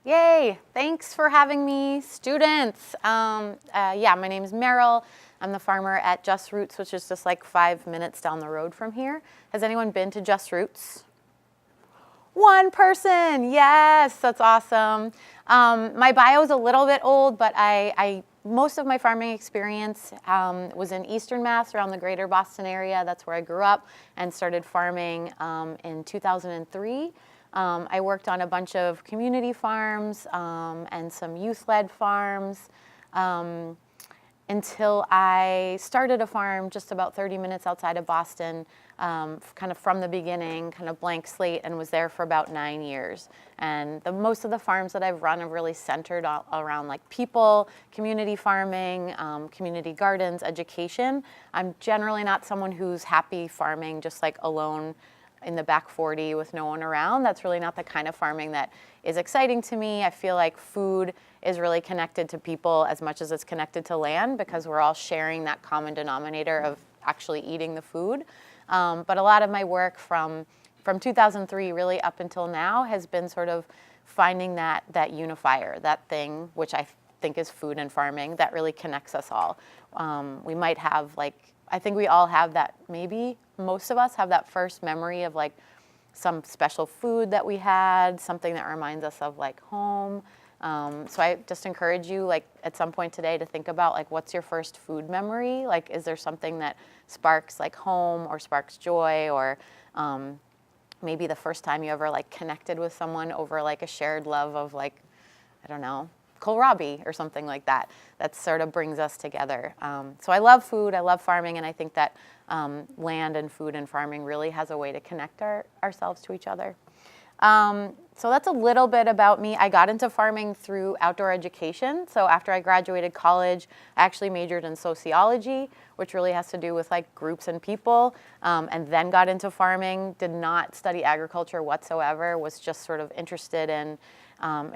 Yay! Thanks for having me, students. Yeah, my name is Meryl. I'm the farmer at Just Roots, which is just like 5 minutes down the road from here. Has anyone been to Just Roots? One person, yes, that's awesome. My bio is a little bit old, but most of my farming experience was in Eastern Mass, around the greater Boston area. That's where I grew up and started farming in 2003. I worked on a bunch of community farms and some youth-led farms until I started a farm just about 30 minutes outside of Boston, kind of from the beginning, kind of blank slate, and was there for about 9 years. And most of the farms that I've run have really centered around like people, community farming, community gardens, education. I'm generally not someone who's happy farming just like alone in the back 40 with no one around. That's really not the kind of farming that is exciting to me. I feel like food is really connected to people as much as it's connected to land, because we're all sharing that common denominator of actually eating the food. But a lot of my work from 2003 really up until now has been sort of finding that unifier, that thing which I think is food and farming, that really connects us all. We might have I think we all have that, maybe most of us have that first memory of like some special food that we had, something that reminds us of like home. So I just encourage you, like at some point today, to think about like, what's your first food memory? Like, is there something that sparks like home or sparks joy, or maybe the first time you ever like connected with someone over like a shared love of like, I don't know, kohlrabi or something like that. That sort of brings us together. So I love food, I love farming, and I think that land and food and farming really has a way to connect ourselves to each other. So that's a little bit about me. I got into farming through outdoor education. So after I graduated college, I actually majored in sociology, which really has to do with like groups and people, and then got into farming. Did not study agriculture whatsoever, was just sort of interested in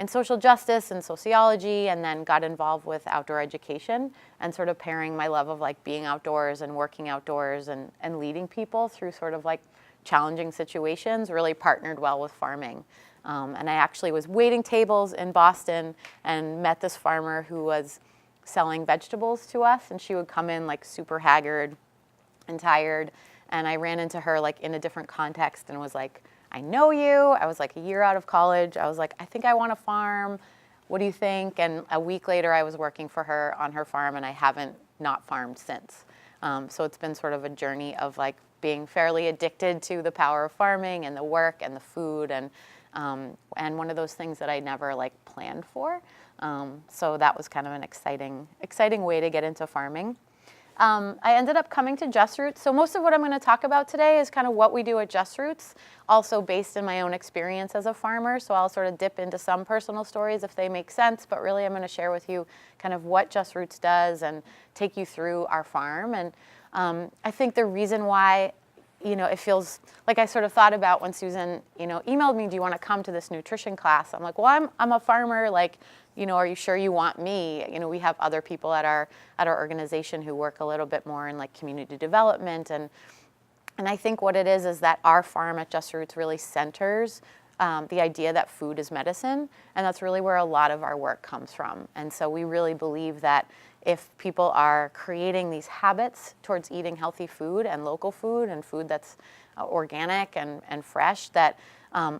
social justice and sociology, and then got involved with outdoor education and sort of pairing my love of like being outdoors and working outdoors and leading people through sort of like challenging situations really partnered well with farming. And I actually was waiting tables in Boston and met this farmer who was selling vegetables to us, and she would come in like super haggard and tired, and I ran into her like in a different context and was like, I know you. I was like a year out of college. I was like, I think I want to farm. What do you think? And a week later, I was working for her on her farm, and I haven't not farmed since. So it's been sort of a journey of like being fairly addicted to the power of farming and the work and the food, and one of those things that I never like planned for. So that was kind of an exciting way to get into farming. I ended up coming to Just Roots. So most of what I'm going to talk about today is kind of what we do at Just Roots, also based in my own experience as a farmer. So I'll sort of dip into some personal stories if they make sense, but really I'm going to share with you kind of what Just Roots does and take you through our farm. And I think the reason why, it feels like I sort of thought about when Susan, emailed me, do you want to come to this nutrition class? I'm like, well, I'm a farmer, like, are you sure you want me? We have other people at our organization who work a little bit more in like community development, and I think what it is that our farm at Just Roots really centers the idea that food is medicine, and that's really where a lot of our work comes from. And so we really believe that if people are creating these habits towards eating healthy food and local food and food that's organic and fresh, that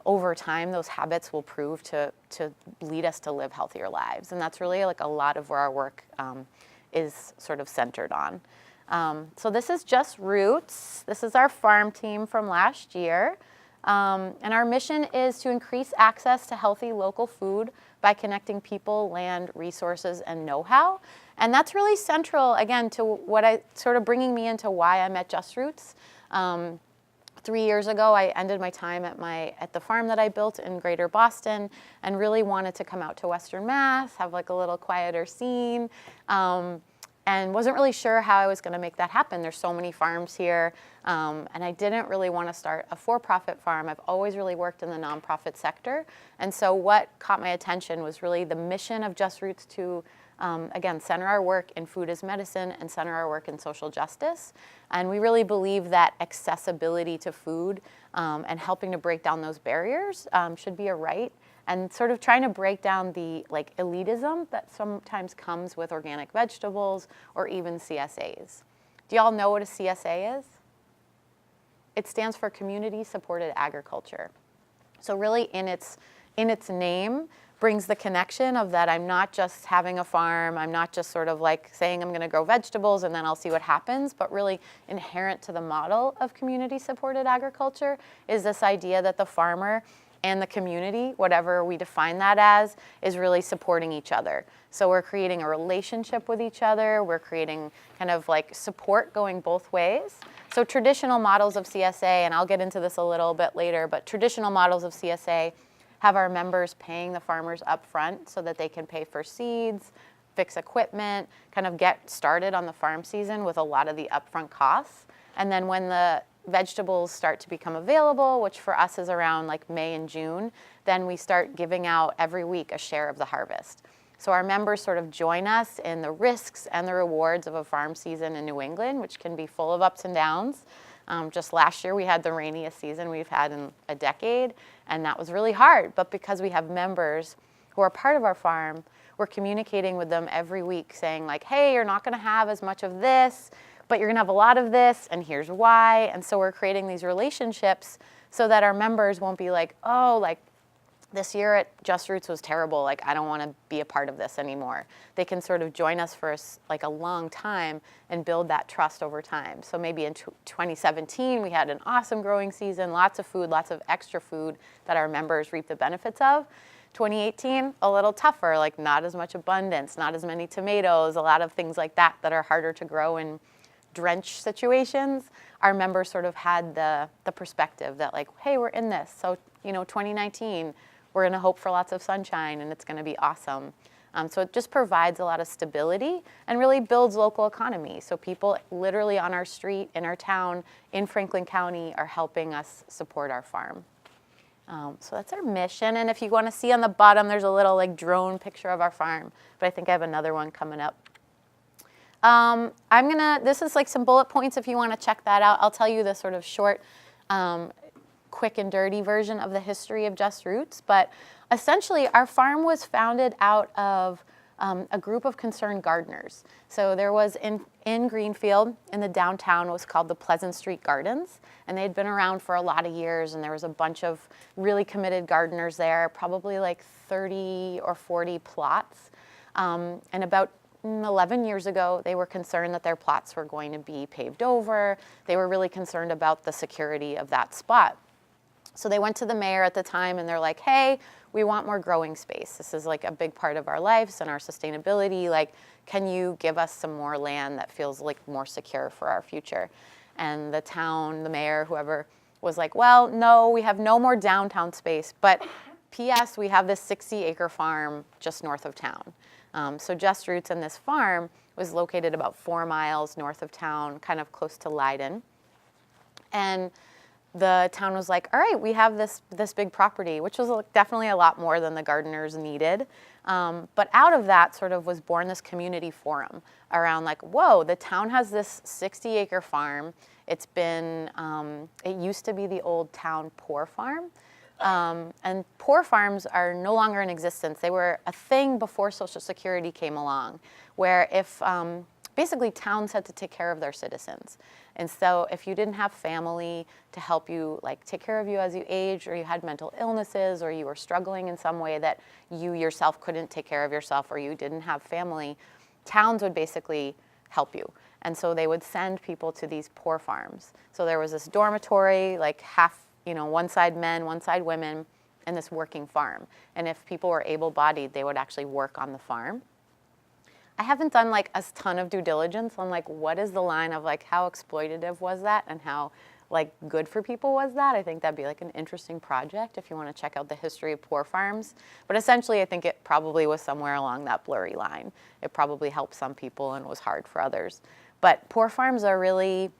over time those habits will prove to lead us to live healthier lives. And that's really like a lot of where our work is sort of centered on. So this is Just Roots. This is our farm team from last year. And our mission is to increase access to healthy local food by connecting people, land, resources, and know-how. And that's really central, again, to what sort of bringing me into why I'm at Just Roots. 3 years ago, I ended my time at the farm that I built in Greater Boston, and really wanted to come out to Western Mass, have like a little quieter scene, and wasn't really sure how I was going to make that happen. There's so many farms here, and I didn't really want to start a for-profit farm. I've always really worked in the nonprofit sector, and so what caught my attention was really the mission of Just Roots to again, center our work in food as medicine and center our work in social justice. And we really believe that accessibility to food and helping to break down those barriers should be a right. and sort of trying to break down the like elitism that sometimes comes with organic vegetables or even CSAs. Do y'all know what a CSA is? It stands for Community Supported Agriculture. So really in its name brings the connection of that I'm not just having a farm, I'm not just sort of like saying I'm gonna grow vegetables and then I'll see what happens, but really inherent to the model of community supported agriculture is this idea that the farmer and the community, whatever we define that as, is really supporting each other. So we're creating a relationship with each other, we're creating kind of like support going both ways. So traditional models of CSA, and I'll get into this a little bit later, but traditional models of CSA have our members paying the farmers up front so that they can pay for seeds, fix equipment, kind of get started on the farm season with a lot of the upfront costs. And then when the vegetables start to become available, which for us is around like May and June, then we start giving out every week a share of the harvest. So our members sort of join us in the risks and the rewards of a farm season in New England, which can be full of ups and downs. Just last year, we had the rainiest season we've had in a decade, and that was really hard. But because we have members who are part of our farm, we're communicating with them every week saying like, hey, you're not gonna have as much of this, but you're gonna have a lot of this, and here's why. And so we're creating these relationships so that our members won't be like, oh, like this year at Just Roots was terrible, like I don't wanna be a part of this anymore. They can sort of join us for like a long time and build that trust over time. So maybe in 2017, we had an awesome growing season, lots of food, lots of extra food that our members reap the benefits of. 2018, a little tougher, like not as much abundance, not as many tomatoes, a lot of things like that that are harder to grow in drench situations. Our members sort of had the perspective that like, hey, we're in this. So, 2019, we're gonna hope for lots of sunshine and it's gonna be awesome. So it just provides a lot of stability and really builds local economy. So people literally on our street, in our town, in Franklin County are helping us support our farm. So that's our mission. And if you wanna see on the bottom, there's a little like drone picture of our farm, but I think I have another one coming up. This is like some bullet points if you wanna check that out. I'll tell you the sort of short, quick and dirty version of the history of Just Roots, but essentially our farm was founded out of a group of concerned gardeners. So there was in Greenfield, in the downtown, was called the Pleasant Street Gardens, and they'd been around for a lot of years, and there was a bunch of really committed gardeners there, probably like 30 or 40 plots, and about 11 years ago, they were concerned that their plots were going to be paved over. They were really concerned about the security of that spot. So they went to the mayor at the time and they're like, hey, we want more growing space. This is like a big part of our lives and our sustainability. Like, can you give us some more land that feels like more secure for our future? And the town, the mayor, whoever was like, well, no, we have no more downtown space, but P.S., we have this 60-acre farm just north of town. So Just Roots and this farm was located about 4 miles north of town, kind of close to Leiden. And the town was like, all right, we have this big property, which was definitely a lot more than the gardeners needed. But out of that sort of was born this community forum around like, whoa, the town has this 60-acre farm. It's been, it used to be the old town poor farm. And poor farms are no longer in existence. They were a thing before Social Security came along, where if basically towns had to take care of their citizens. And so if you didn't have family to help you, like take care of you as you aged, or you had mental illnesses, or you were struggling in some way that you yourself couldn't take care of yourself, or you didn't have family, towns would basically help you. And so they would send people to these poor farms. So there was this dormitory, like half, one side men, one side women, and this working farm. And if people were able-bodied, they would actually work on the farm. I haven't done like a ton of due diligence on like what is the line of like how exploitative was that and how like good for people was that. I think that'd be like an interesting project if you want to check out the history of poor farms. But essentially I think it probably was somewhere along that blurry line. It probably helped some people and was hard for others. But poor farms are really,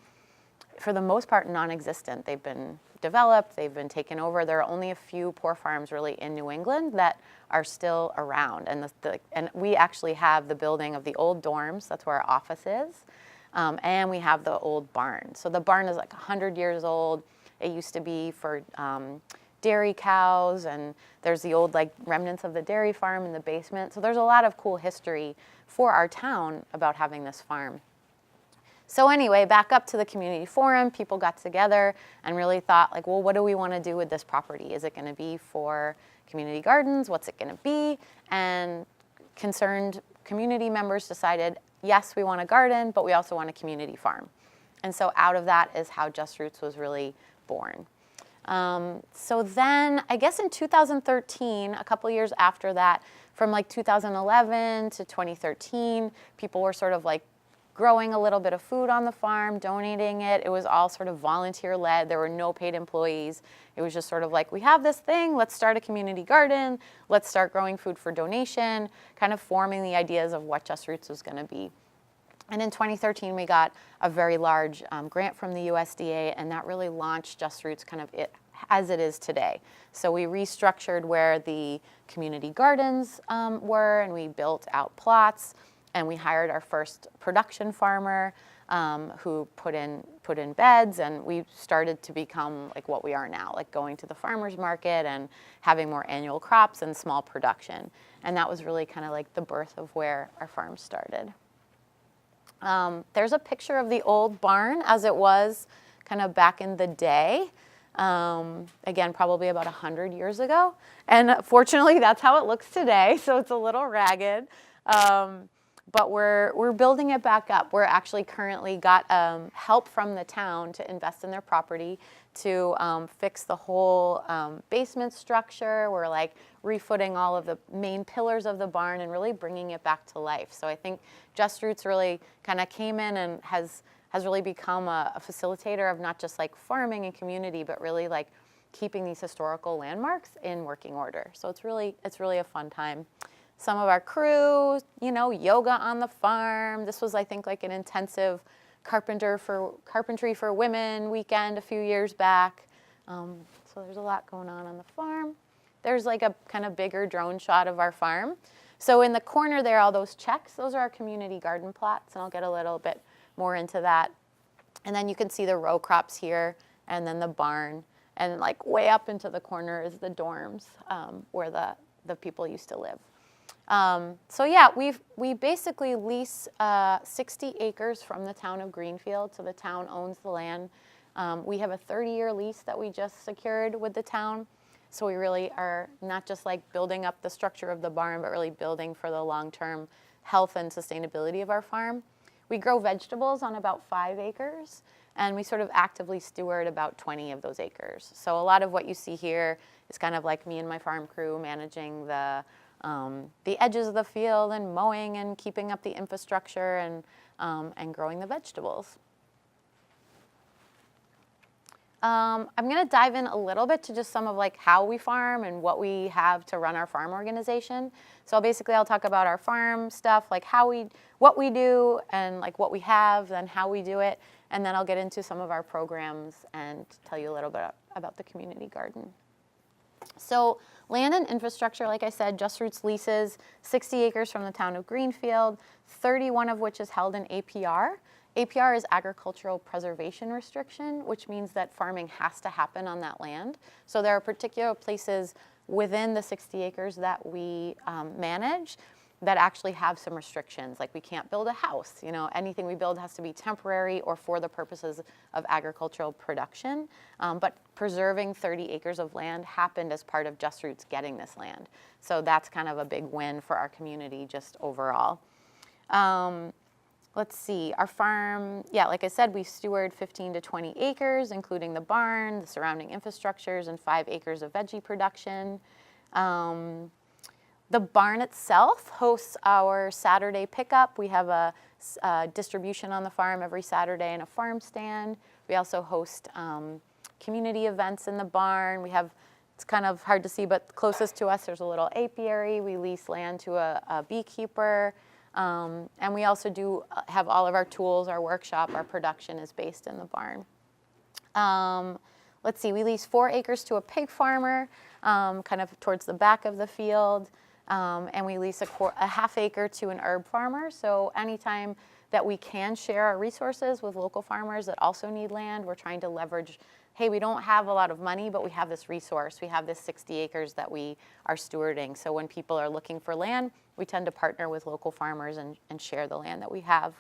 for the most part, non-existent. They've been developed, they've been taken over. There are only a few poor farms really in New England that are still around. And, and we actually have the building of the old dorms, that's where our office is, and we have the old barn. So the barn is like 100 years old. It used to be for dairy cows, and there's the old like remnants of the dairy farm in the basement. So there's a lot of cool history for our town about having this farm. So anyway, back up to the community forum, people got together and really thought like, well, what do we want to do with this property? Is it going to be for community gardens? What's it going to be? And concerned community members decided, yes, we want a garden, but we also want a community farm. And so out of that is how Just Roots was really born. So then I guess in 2013, a couple years after that, from like 2011 to 2013, people were sort of like growing a little bit of food on the farm, donating it. It was all sort of volunteer led. There were no paid employees. It was just sort of like, we have this thing, let's start a community garden, let's start growing food for donation, kind of forming the ideas of what Just Roots was going to be. And in 2013, we got a very large grant from the USDA, and that really launched Just Roots kind of as it is today. So we restructured where the community gardens were, and we built out plots, and we hired our first production farmer who put in beds, and we started to become like what we are now, like going to the farmer's market and having more annual crops and small production. And that was really kind of like the birth of where our farm started. There's a picture of the old barn as it was kind of back in the day. Again, probably about 100 years ago. And fortunately, that's how it looks today. So it's a little ragged. But we're building it back up. We're actually currently got help from the town to invest in their property to fix the whole basement structure. We're like refooting all of the main pillars of the barn and really bringing it back to life. So I think Just Roots really kind of came in and has really become a facilitator of not just like farming and community, but really like keeping these historical landmarks in working order. So it's really a fun time. Some of our crew, you know, yoga on the farm. This was, I think, like an intensive carpentry for women weekend a few years back. So there's a lot going on the farm. There's like a kind of bigger drone shot of our farm. So in the corner there, all those checks, those are our community garden plots, and I'll get a little bit more into that. And then you can see the row crops here, and then the barn, and like way up into the corner is the dorms where the people used to live. So yeah, we basically lease 60 acres from the town of Greenfield, so the town owns the land. We have a 30-year lease that we just secured with the town, so we really are not just like building up the structure of the barn, but really building for the long-term health and sustainability of our farm. We grow vegetables on about 5 acres, and we sort of actively steward about 20 of those acres. So a lot of what you see here is kind of like me and my farm crew managing the edges of the field and mowing and keeping up the infrastructure and growing the vegetables. I'm going to dive in a little bit to just some of like how we farm and what we have to run our farm organization. So basically I'll talk about our farm stuff, like what we do and like what we have and how we do it. And then I'll get into some of our programs and tell you a little bit about the community garden. So land and infrastructure, like I said, Just Roots leases 60 acres from the town of Greenfield, 31 of which is held in APR. APR is agricultural preservation restriction, which means that farming has to happen on that land. So there are particular places within the 60 acres that we manage that actually have some restrictions, like we can't build a house. You know, anything we build has to be temporary or for the purposes of agricultural production. But preserving 30 acres of land happened as part of Just Roots getting this land. So that's kind of a big win for our community just overall. Let's see, our farm, yeah, like I said, we steward 15 to 20 acres, including the barn, the surrounding infrastructures, and 5 acres of veggie production. The barn itself hosts our Saturday pickup. We have a distribution on the farm every Saturday and a farm stand. We also host community events in the barn. We have, it's kind of hard to see, but closest to us there's a little apiary. We lease land to a beekeeper. And we also do have all of our tools, our workshop, our production is based in the barn. Let's see, we lease 4 acres to a pig farmer, kind of towards the back of the field. And we lease a half acre to an herb farmer. So anytime that we can share our resources with local farmers that also need land, we're trying to leverage hey, we don't have a lot of money, but we have this resource. We have this 60 acres that we are stewarding. So when people are looking for land, we tend to partner with local farmers and share the land that we have.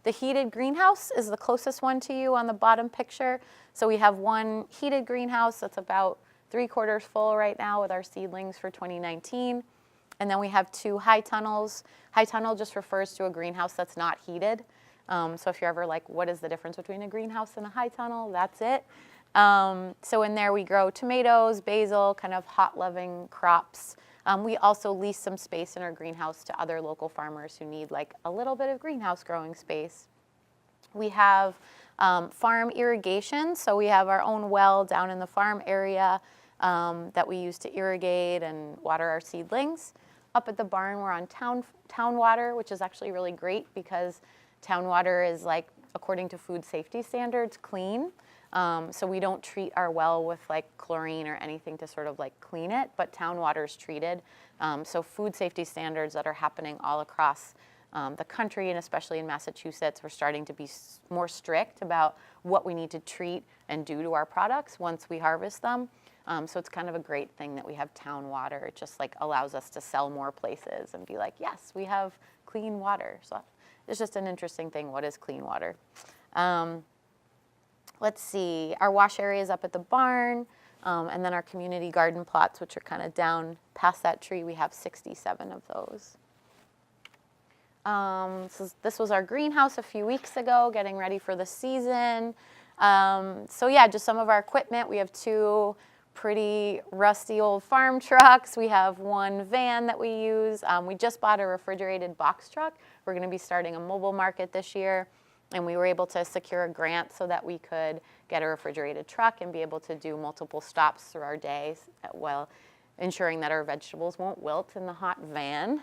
The heated greenhouse is the closest one to you on the bottom picture. So we have one heated greenhouse that's about 3/4 full right now with our seedlings for 2019. And then we have 2 high tunnels. High tunnel just refers to a greenhouse that's not heated. So if you're ever like, what is the difference between a greenhouse and a high tunnel? That's it. So in there we grow tomatoes, basil, kind of hot-loving crops. We also lease some space in our greenhouse to other local farmers who need like a little bit of greenhouse growing space. We have farm irrigation. So we have our own well down in the farm area that we use to irrigate and water our seedlings. Up at the barn, we're on town water, which is actually really great because town water is, like, according to food safety standards, clean. So we don't treat our well with like chlorine or anything to sort of like clean it, but town water is treated. So food safety standards that are happening all across the country, and especially in Massachusetts, we're starting to be more strict about what we need to treat and do to our products once we harvest them. So it's kind of a great thing that we have town water. It just like allows us to sell more places and be like, yes, we have clean water. So it's just an interesting thing. What is clean water? Let's see, our wash area is up at the barn, and then our community garden plots, which are kind of down past that tree, we have 67 of those. So this was our greenhouse a few weeks ago, getting ready for the season. So yeah, just some of our equipment. We have 2 pretty rusty old farm trucks. We have 1 van that we use. We just bought a refrigerated box truck. We're going to be starting a mobile market this year. And we were able to secure a grant so that we could get a refrigerated truck and be able to do multiple stops through our days, while ensuring that our vegetables won't wilt in the hot van.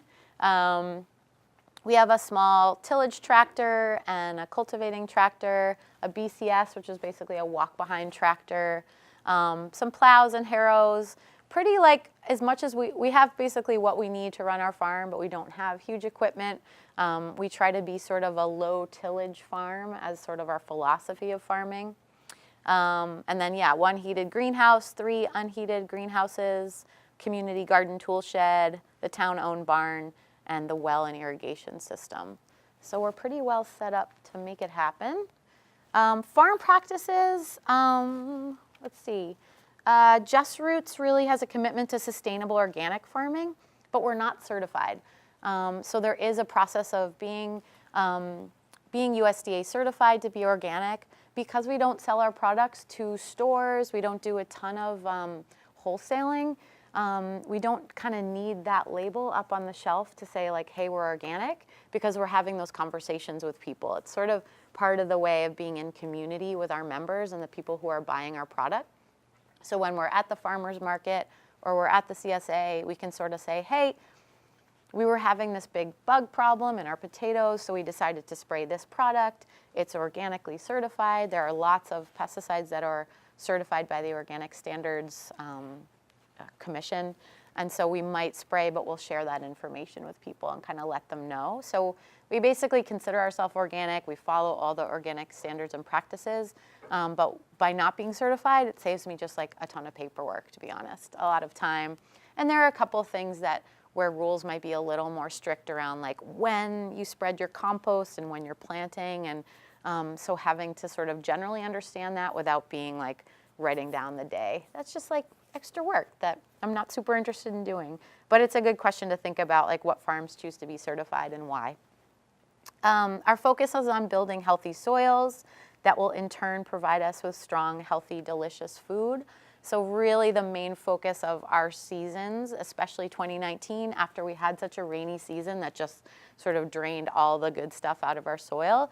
We have a small tillage tractor and a cultivating tractor, a BCS, which is basically a walk-behind tractor, some plows and harrows. Pretty like as much as we have basically what we need to run our farm, but we don't have huge equipment. We try to be sort of a low tillage farm as sort of our philosophy of farming. And then, yeah, 1 heated greenhouse, 3 unheated greenhouses, community garden tool shed, the town-owned barn, and the well and irrigation system. So we're pretty well set up to make it happen. Farm practices, let's see. Just Roots really has a commitment to sustainable organic farming, but we're not certified. So there is a process of being USDA certified to be organic. Because we don't sell our products to stores, we don't do a ton of wholesaling, we don't kind of need that label up on the shelf to say like, hey, we're organic, because we're having those conversations with people. It's sort of part of the way of being in community with our members and the people who are buying our product. So when we're at the farmer's market or we're at the CSA, we can sort of say, hey, we were having this big bug problem in our potatoes, so we decided to spray this product. It's organically certified. There are lots of pesticides that are certified by the Organic Standards Commission. And so we might spray, but we'll share that information with people and kind of let them know. So we basically consider ourselves organic. We follow all the organic standards and practices. But by not being certified, it saves me just like a ton of paperwork, to be honest, a lot of time. And there are a couple of things that where rules might be a little more strict around like when you spread your compost and when you're planting. And so having to sort of generally understand that without being like writing down the day. That's just like extra work that I'm not super interested in doing. But it's a good question to think about, like what farms choose to be certified and why. Our focus is on building healthy soils that will in turn provide us with strong, healthy, delicious food. So really the main focus of our seasons, especially 2019, after we had such a rainy season that just sort of drained all the good stuff out of our soil,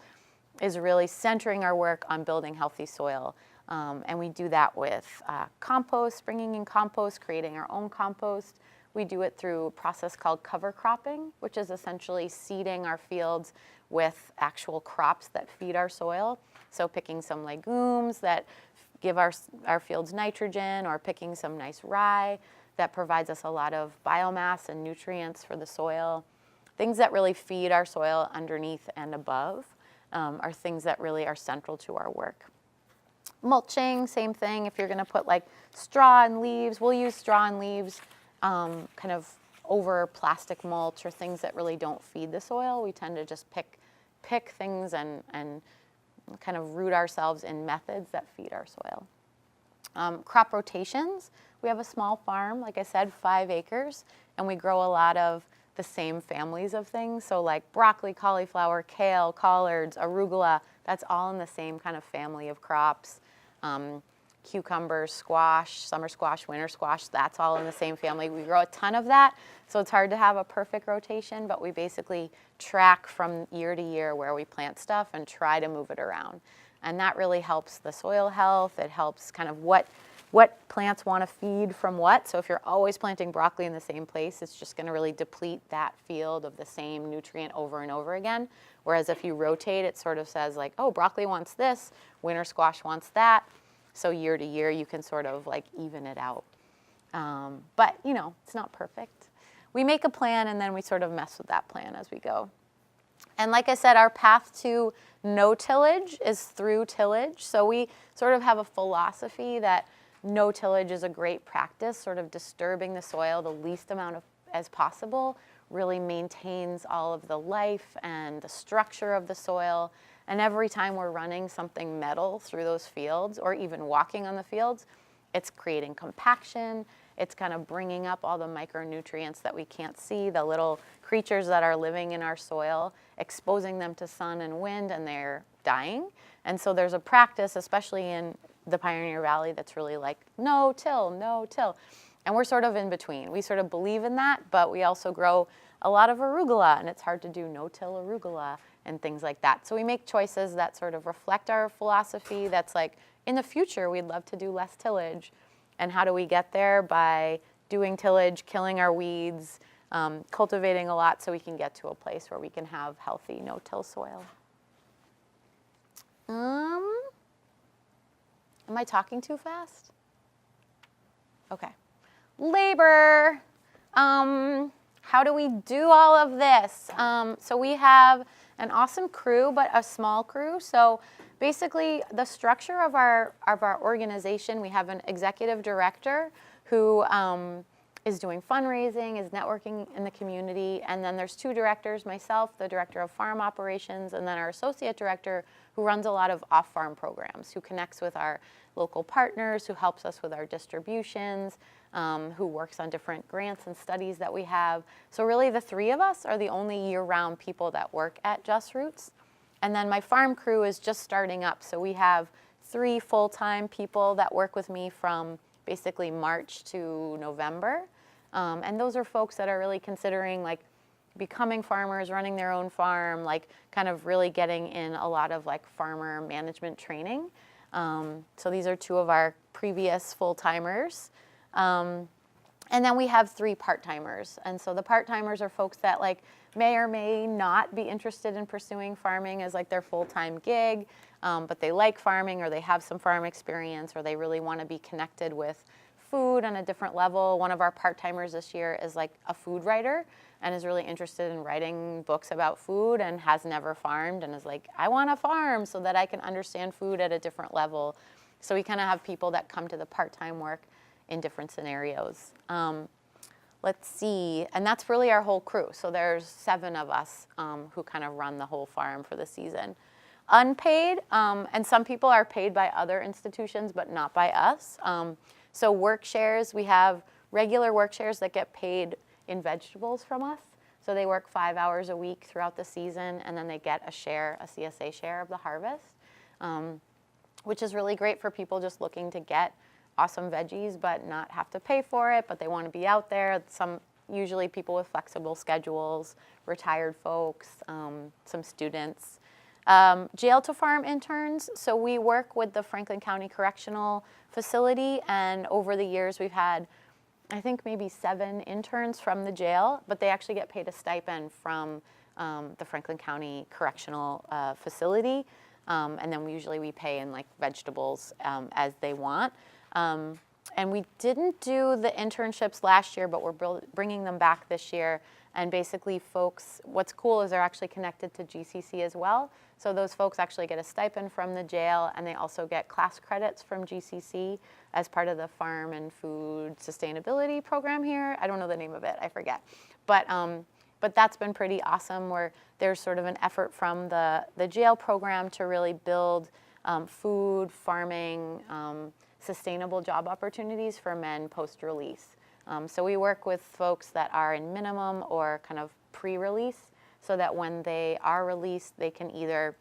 is really centering our work on building healthy soil. And we do that with compost, bringing in compost, creating our own compost. We do it through a process called cover cropping, which is essentially seeding our fields with actual crops that feed our soil. So picking some legumes that give our fields nitrogen, or picking some nice rye that provides us a lot of biomass and nutrients for the soil. Things that really feed our soil underneath and above are things that really are central to our work. Mulching, same thing. If you're going to put like straw and leaves, we'll use straw and leaves kind of over plastic mulch or things that really don't feed the soil. We tend to just pick things and kind of root ourselves in methods that feed our soil. Crop rotations. We have a small farm, like I said, 5 acres, and we grow a lot of the same families of things. So like broccoli, cauliflower, kale, collards, arugula, that's all in the same kind of family of crops. Cucumbers, squash, summer squash, winter squash, that's all in the same family. We grow a ton of that, so it's hard to have a perfect rotation, but we basically track from year to year where we plant stuff and try to move it around. And that really helps the soil health. It helps kind of what plants want to feed from what. So if you're always planting broccoli in the same place, it's just going to really deplete that field of the same nutrient over and over again. Whereas if you rotate, it sort of says like, oh, broccoli wants this, winter squash wants that. So year to year, you can sort of like even it out. But, you know, it's not perfect. We make a plan and then we sort of mess with that plan as we go. And like I said, our path to no tillage is through tillage. So we sort of have a philosophy that no tillage is a great practice, sort of disturbing the soil the least amount as possible, really maintains all of the life and the structure of the soil. And every time we're running something metal through those fields or even walking on the fields, it's creating compaction. It's kind of bringing up all the micronutrients that we can't see, the little creatures that are living in our soil, exposing them to sun and wind, and they're dying. And so there's a practice, especially in the Pioneer Valley, that's really like, no till, no till. And we're sort of in between. We sort of believe in that, but we also grow a lot of arugula, and it's hard to do no-till arugula and things like that. So we make choices that sort of reflect our philosophy that's like, in the future, we'd love to do less tillage. And how do we get there? By doing tillage, killing our weeds, cultivating a lot so we can get to a place where we can have healthy no-till soil. Am I talking too fast? Okay. Labor. How do we do all of this? So we have an awesome crew, but a small crew. So basically, the structure of our organization, we have an executive director who is doing fundraising, is networking in the community, and then there's 2 directors, myself, the director of farm operations, and then our associate director who runs a lot of off-farm programs, who connects with our local partners, who helps us with our distributions, who works on different grants and studies that we have. So really the 3 of us are the only year-round people that work at Just Roots. And then my farm crew is just starting up. So we have 3 full-time people that work with me from basically March to November. And those are folks that are really considering like becoming farmers, running their own farm, like kind of really getting in a lot of like farmer management training. So these are 2 of our previous full-timers. And then we have 3 part-timers. And so the part-timers are folks that like may or may not be interested in pursuing farming as like their full-time gig, but they like farming or they have some farm experience or they really want to be connected with food on a different level. One of our part-timers this year is like a food writer and is really interested in writing books about food and has never farmed and is like, I want to farm so that I can understand food at a different level. So we kind of have people that come to the part-time work in different scenarios. Let's see, and that's really our whole crew. So there's 7 of us who kind of run the whole farm for the season. Unpaid, and some people are paid by other institutions, but not by us. So work shares, we have regular work shares that get paid in vegetables from us. So they work 5 hours a week throughout the season, and then they get a share, a CSA share of the harvest, which is really great for people just looking to get awesome veggies, but not have to pay for it, but they want to be out there. Usually people with flexible schedules, retired folks, some students. Jail to farm interns. So we work with the Franklin County Correctional Facility, and over the years we've had, I think maybe 7 interns from the jail, but they actually get paid a stipend from the Franklin County Correctional Facility. And then usually we pay in like vegetables as they want. And we didn't do the internships last year, but we're bringing them back this year. And basically folks, what's cool is they're actually connected to GCC as well. So those folks actually get a stipend from the jail, and they also get class credits from GCC as part of the farm and food sustainability program here. I don't know the name of it, I forget. But that's been pretty awesome, where there's sort of an effort from the jail program to really build food, farming, sustainable job opportunities for men post-release. So we work with folks that are in minimum or kind of pre-release, so that when they are released, they can either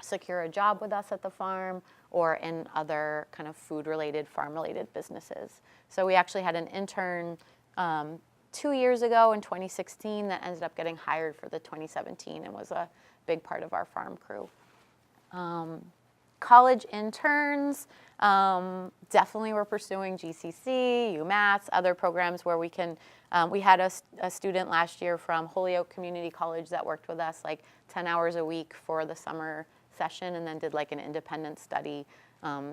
secure a job with us at the farm or in other kind of food-related, farm-related businesses. So we actually had an intern 2 years ago in 2016 that ended up getting hired for the 2017 and was a big part of our farm crew. College interns, definitely we're pursuing GCC, UMass, other programs where we can, we had a student last year from Holyoke Community College that worked with us like 10 hours a week for the summer session, and then did like an independent study.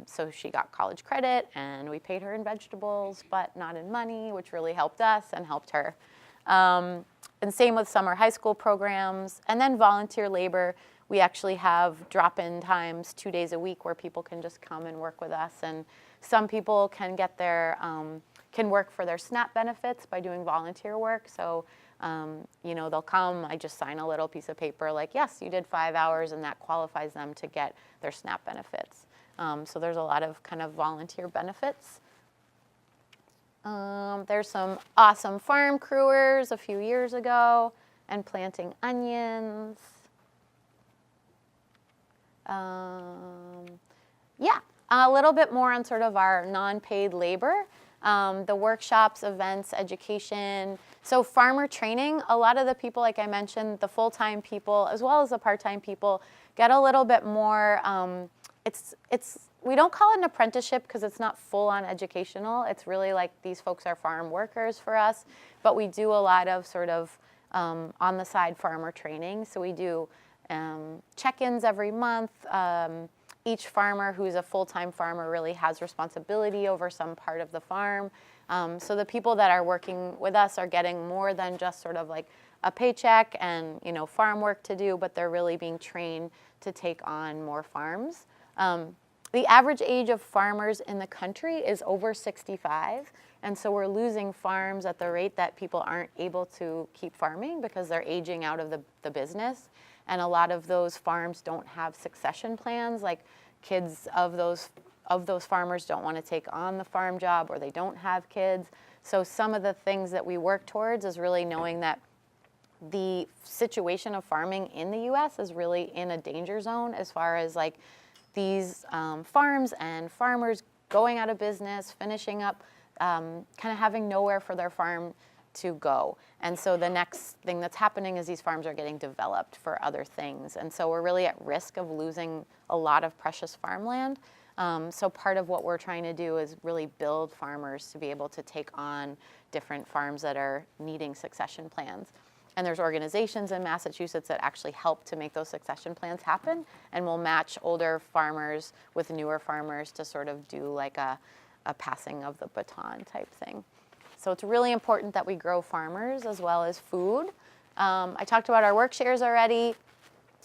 So she got college credit, and we paid her in vegetables, but not in money, which really helped us and helped her. And same with summer high school programs, and then volunteer labor. We actually have drop-in times 2 days a week where people can just come and work with us. And some people can get their, can work for their SNAP benefits by doing volunteer work. So, you know, they'll come, I just sign a little piece of paper like, yes, you did 5 hours, and that qualifies them to get their SNAP benefits. So there's a lot of kind of volunteer benefits. There's some awesome farm crewers a few years ago, and planting onions. Yeah, a little bit more on sort of our non-paid labor, the workshops, events, education. So farmer training, a lot of the people, like I mentioned, the full-time people as well as the part-time people get a little bit more, we don't call it an apprenticeship because it's not full-on educational. It's really like these folks are farm workers for us, but we do a lot of sort of on-the-side farmer training. So we do check-ins every month. Each farmer who's a full-time farmer really has responsibility over some part of the farm. So the people that are working with us are getting more than just sort of like a paycheck and, you know, farm work to do, but they're really being trained to take on more farms. The average age of farmers in the country is over 65, and so we're losing farms at the rate that people aren't able to keep farming because they're aging out of the business. And a lot of those farms don't have succession plans, like kids of those farmers don't want to take on the farm job, or they don't have kids. So some of the things that we work towards is really knowing that the situation of farming in the US is really in a danger zone as far as like these farms and farmers going out of business, finishing up, kind of having nowhere for their farm to go. And so the next thing that's happening is these farms are getting developed for other things. And so we're really at risk of losing a lot of precious farmland. So part of what we're trying to do is really build farmers to be able to take on different farms that are needing succession plans. And there's organizations in Massachusetts that actually help to make those succession plans happen, and will match older farmers with newer farmers to sort of do like a passing of the baton type thing. So it's really important that we grow farmers as well as food. I talked about our work shares already.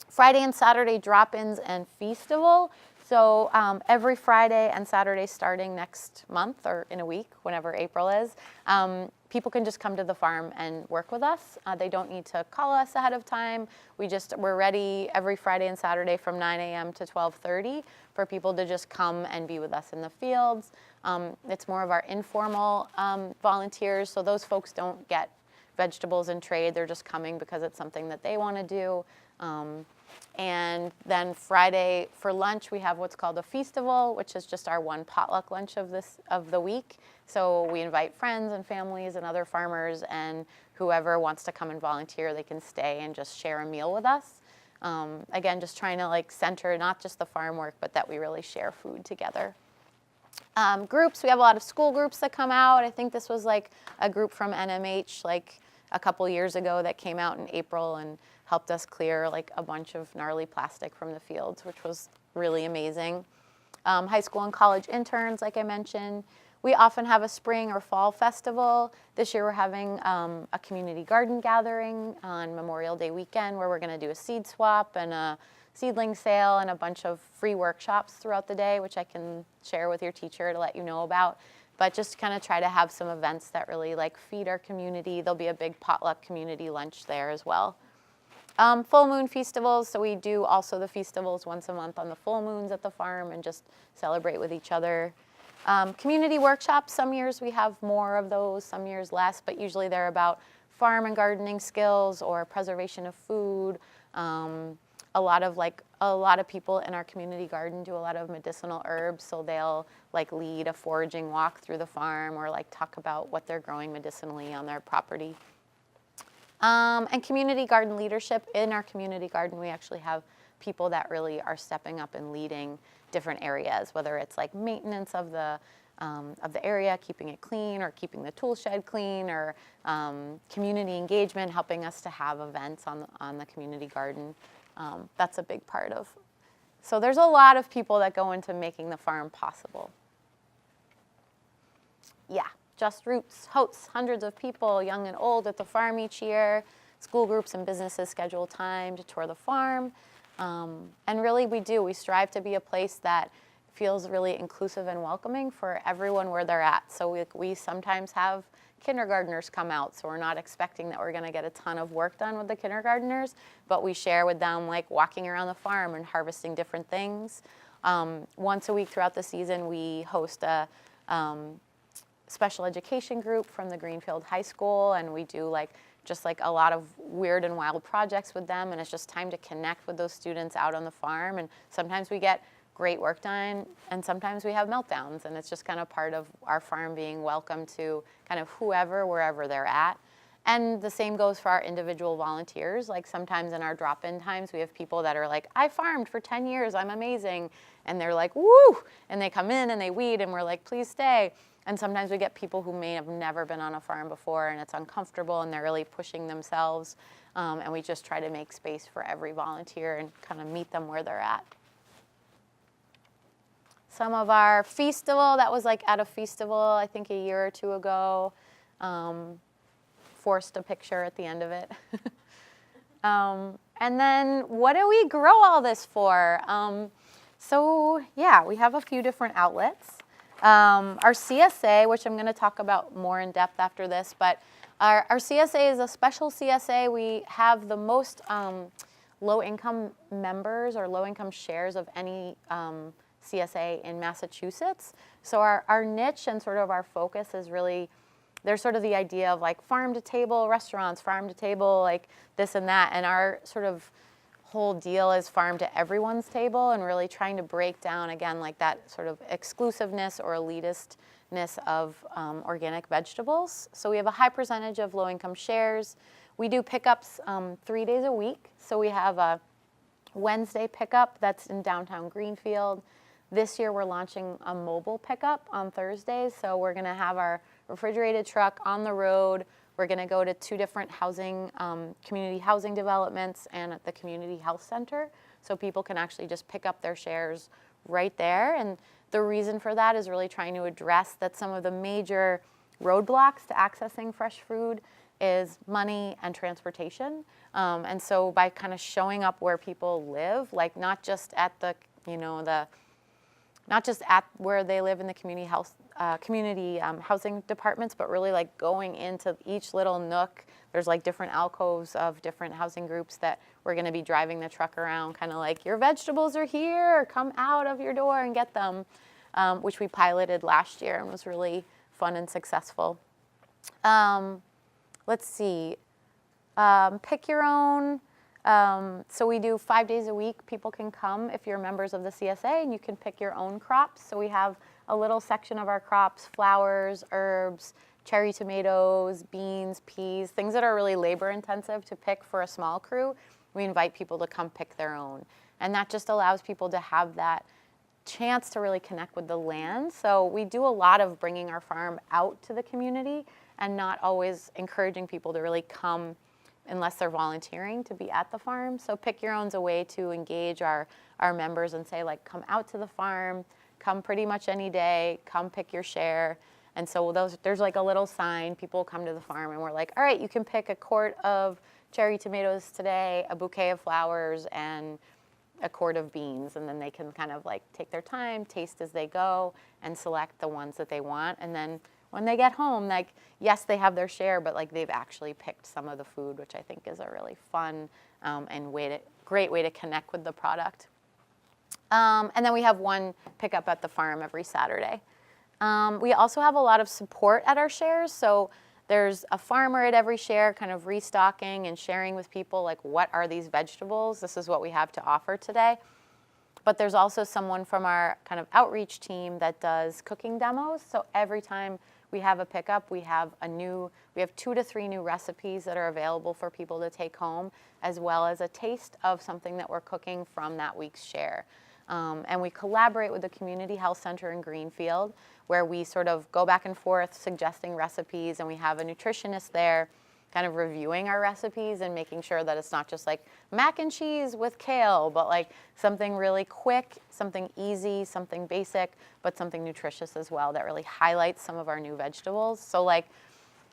Friday and Saturday drop-ins and Feastival. So every Friday and Saturday starting next month or in a week, whenever April is, people can just come to the farm and work with us. They don't need to call us ahead of time. We're ready every Friday and Saturday from 9 a.m. to 12:30 for people to just come and be with us in the fields. It's more of our informal volunteers, so those folks don't get vegetables in trade. They're just coming because it's something that they want to do. And then Friday for lunch, we have what's called a Feastival, which is just our one potluck lunch of the week. So we invite friends and families and other farmers, and whoever wants to come and volunteer, they can stay and just share a meal with us. Again, just trying to like center not just the farm work, but that we really share food together. Groups, we have a lot of school groups that come out. I think this was like a group from NMH like a couple years ago that came out in April and helped us clear like a bunch of gnarly plastic from the fields, which was really amazing. High school and college interns, like I mentioned. We often have a spring or fall festival. This year we're having a community garden gathering on Memorial Day weekend where we're going to do a seed swap and a seedling sale and a bunch of free workshops throughout the day, which I can share with your teacher to let you know about. But just kind of try to have some events that really like feed our community. There'll be a big potluck community lunch there as well. Full moon festivals, so we do also the festivals once a month on the full moons at the farm and just celebrate with each other. Community workshops, some years we have more of those, some years less, but usually they're about farm and gardening skills or preservation of food. A lot of people in our community garden do a lot of medicinal herbs, so they'll like lead a foraging walk through the farm or like talk about what they're growing medicinally on their property. And community garden leadership. In our community garden, we actually have people that really are stepping up and leading different areas, whether it's like maintenance of the area, keeping it clean, or keeping the tool shed clean, or community engagement, helping us to have events on the community garden. That's a big part of. So there's a lot of people that go into making the farm possible. Yeah. Just Roots hosts hundreds of people, young and old, at the farm each year. School groups and businesses schedule time to tour the farm. And really we strive to be a place that feels really inclusive and welcoming for everyone where they're at. So we sometimes have kindergartners come out, so we're not expecting that we're gonna get a ton of work done with the kindergartners, but we share with them like walking around the farm and harvesting different things. Once a week throughout the season, we host a special education group from the Greenfield High School, and we do just a lot of weird and wild projects with them, and it's just time to connect with those students out on the farm. And sometimes we get great work done, and sometimes we have meltdowns, and it's just kind of part of our farm being welcome to kind of wherever they're at. And the same goes for our individual volunteers. Like sometimes in our drop-in times, we have people that are like, I farmed for 10 years, I'm amazing. And they're like, woo! And they come in and they weed, and we're like, please stay. And sometimes we get people who may have never been on a farm before, and it's uncomfortable, and they're really pushing themselves. And we just try to make space for every volunteer and kind of meet them where they're at. Some of our festival, that was like at a festival, I think a year or two ago. Forced a picture at the end of it. And then what do we grow all this for? So yeah, we have a few different outlets. Our CSA, which I'm going to talk about more in depth after this, but our CSA is a special CSA. We have the most low-income members or low-income shares of any CSA in Massachusetts. So our niche and sort of our focus is really, there's sort of the idea of like farm-to-table restaurants, farm-to-table, like this and that, and our sort of whole deal is farm to everyone's table, and really trying to break down, again, like that sort of exclusiveness or elitistness of organic vegetables. So we have a high percentage of low-income shares. We do pickups 3 days a week. So we have a Wednesday pickup that's in downtown Greenfield. This year we're launching a mobile pickup on Thursdays. So we're gonna have our refrigerated truck on the road. We're going to go to 2 different community housing developments and at the community health center, so people can actually just pick up their shares right there. And the reason for that is really trying to address that some of the major roadblocks to accessing fresh food is money and transportation. And so by kind of showing up where people live, like not just at not just at where they live in the community housing departments, but really like going into each little nook. There's like different alcoves of different housing groups that we're going to be driving the truck around, kind of like, your vegetables are here, come out of your door and get them, which we piloted last year and was really fun and successful. Let's see, pick your own. So we do 5 days a week. People can come if you're members of the CSA, and you can pick your own crops. So we have a little section of our crops: flowers, herbs, cherry tomatoes, beans, peas, things that are really labor intensive to pick for a small crew. We invite people to come pick their own. And that just allows people to have that chance to really connect with the land. So we do a lot of bringing our farm out to the community and not always encouraging people to really come unless they're volunteering to be at the farm. So pick your own's a way to engage our members and say, like, come out to the farm, come pretty much any day, come pick your share. And so there's like a little sign, people come to the farm and we're like, all right, you can pick a quart of cherry tomatoes today, a bouquet of flowers, and a quart of beans. And then they can kind of like take their time, taste as they go, and select the ones that they want. And then when they get home, like, yes, they have their share, but like they've actually picked some of the food, which I think is a really fun and great way to connect with the product. And then we have one pickup at the farm every Saturday. We also have a lot of support at our shares. So there's a farmer at every share kind of restocking and sharing with people like, what are these vegetables? This is what we have to offer today. But there's also someone from our kind of outreach team that does cooking demos. So every time we have a pickup, we have 2 to 3 new recipes that are available for people to take home, as well as a taste of something that we're cooking from that week's share. And we collaborate with the Community Health Center in Greenfield, where we sort of go back and forth suggesting recipes, and we have a nutritionist there kind of reviewing our recipes and making sure that it's not just like mac and cheese with kale, but like something really quick, something easy, something basic, but something nutritious as well that really highlights some of our new vegetables. So like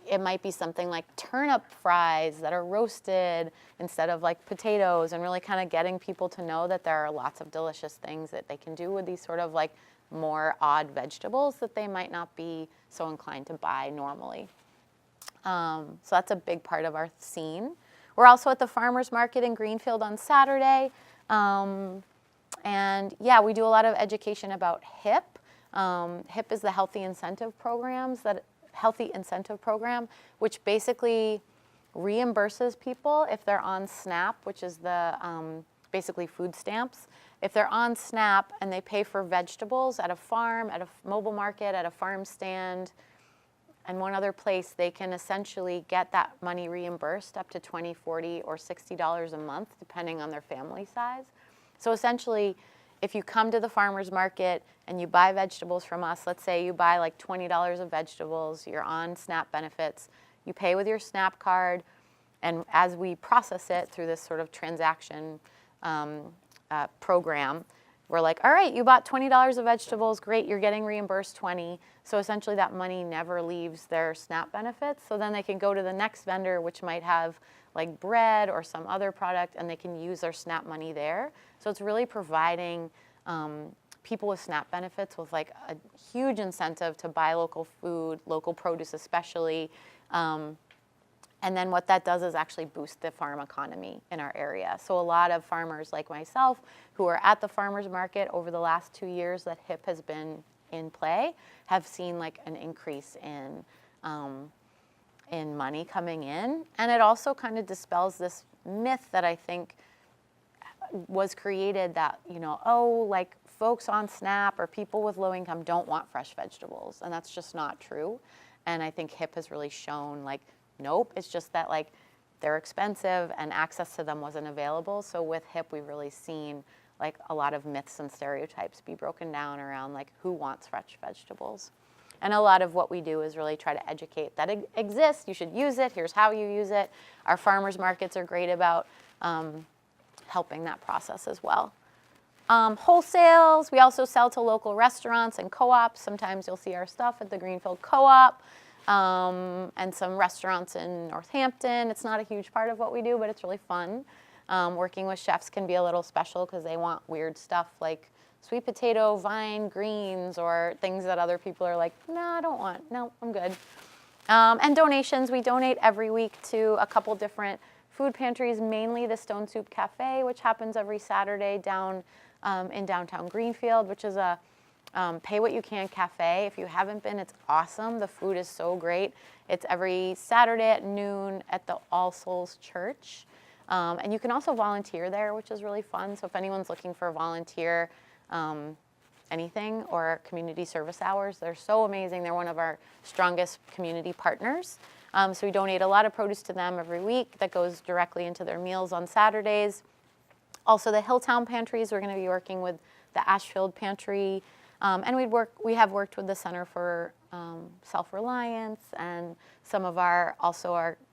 it might be something like turnip fries that are roasted instead of like potatoes, and really kind of getting people to know that there are lots of delicious things that they can do with these sort of like more odd vegetables that they might not be so inclined to buy normally. So that's a big part of our scene. We're also at the farmers market in Greenfield on Saturday. And yeah, we do a lot of education about HIP. HIP is the Healthy Incentive Program, which basically reimburses people if they're on SNAP, which is the basically food stamps. If they're on SNAP and they pay for vegetables at a farm, at a mobile market, at a farm stand, and one other place, they can essentially get that money reimbursed up to $20, $40, or $60 a month, depending on their family size. So essentially, if you come to the farmer's market and you buy vegetables from us, let's say you buy like $20 of vegetables, you're on SNAP benefits, you pay with your SNAP card, and as we process it through this sort of transaction program, we're like, all right, you bought $20 of vegetables, great, you're getting reimbursed $20. So essentially that money never leaves their SNAP benefits. So then they can go to the next vendor, which might have like bread or some other product, and they can use their SNAP money there. So it's really providing people with SNAP benefits with like a huge incentive to buy local food, local produce especially. And then what that does is actually boost the farm economy in our area. So a lot of farmers like myself who are at the farmers market over the last 2 years that HIP has been in play have seen like an increase in money coming in. And it also kind of dispels this myth that I think was created that, you know, oh, like folks on SNAP or people with low income don't want fresh vegetables. And that's just not true. And I think HIP has really shown like, nope, it's just that like they're expensive and access to them wasn't available. So with HIP, we've really seen like a lot of myths and stereotypes be broken down around like who wants fresh vegetables. And a lot of what we do is really try to educate that it exists, you should use it, here's how you use it. Our farmers markets are great about helping that process as well. Wholesales, we also sell to local restaurants and co-ops. Sometimes you'll see our stuff at the Greenfield Co-op. And some restaurants in Northampton. It's not a huge part of what we do, but it's really fun. Working with chefs can be a little special because they want weird stuff like sweet potato, vine, greens, or things that other people are like, no, I don't want, no, I'm good. And donations, we donate every week to a couple different food pantries, mainly the Stone Soup Cafe, which happens every Saturday down in downtown Greenfield, which is a Pay What You Can cafe. If you haven't been, it's awesome. The food is so great. It's every Saturday at noon at the All Souls Church. And you can also volunteer there, which is really fun. So if anyone's looking for a volunteer anything or community service hours, they're so amazing. They're one of our strongest community partners. So we donate a lot of produce to them every week that goes directly into their meals on Saturdays. Also the Hilltown Pantries, we're going to be working with the Ashfield Pantry. And we have worked with the Center for Self-Reliance and some of our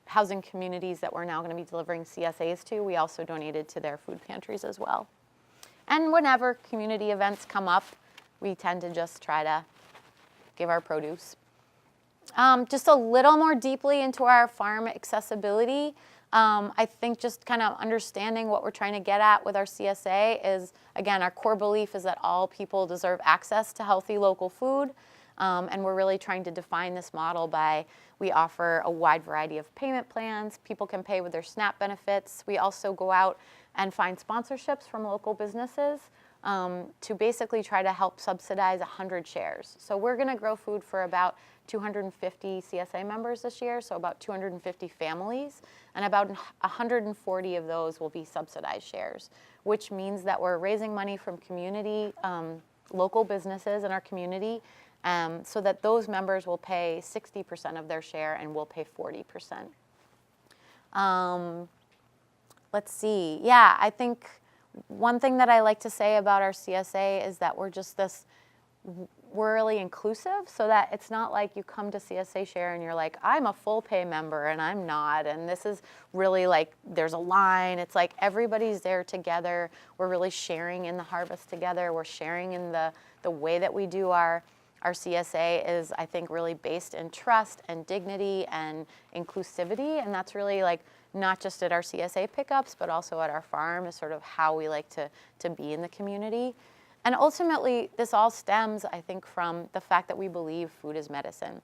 housing communities that we're now going to be delivering CSAs to. We also donated to their food pantries as well. And whenever community events come up, we tend to just try to give our produce. Just a little more deeply into our farm accessibility. I think just kind of understanding what we're trying to get at with our CSA is, again, our core belief is that all people deserve access to healthy local food. And we're really trying to define this model by, we offer a wide variety of payment plans. People can pay with their SNAP benefits. We also go out and find sponsorships from local businesses to basically try to help subsidize 100 shares. So we're going to grow food for about 250 CSA members this year, so about 250 families, and about 140 of those will be subsidized shares, which means that we're raising money from community, local businesses in our community, so that those members will pay 60% of their share and we'll pay 40%. Let's see. Yeah, I think one thing that I like to say about our CSA is that we're really inclusive, so that it's not like you come to CSA Share and you're like, I'm a full pay member and I'm not, and this is really like, there's a line. It's like everybody's there together. We're really sharing in the harvest together. We're sharing in the way that we do our CSA is, I think, really based in trust and dignity and inclusivity, and that's really like not just at our CSA pickups, but also at our farm is sort of how we like to be in the community. And ultimately, this all stems, I think, from the fact that we believe food is medicine.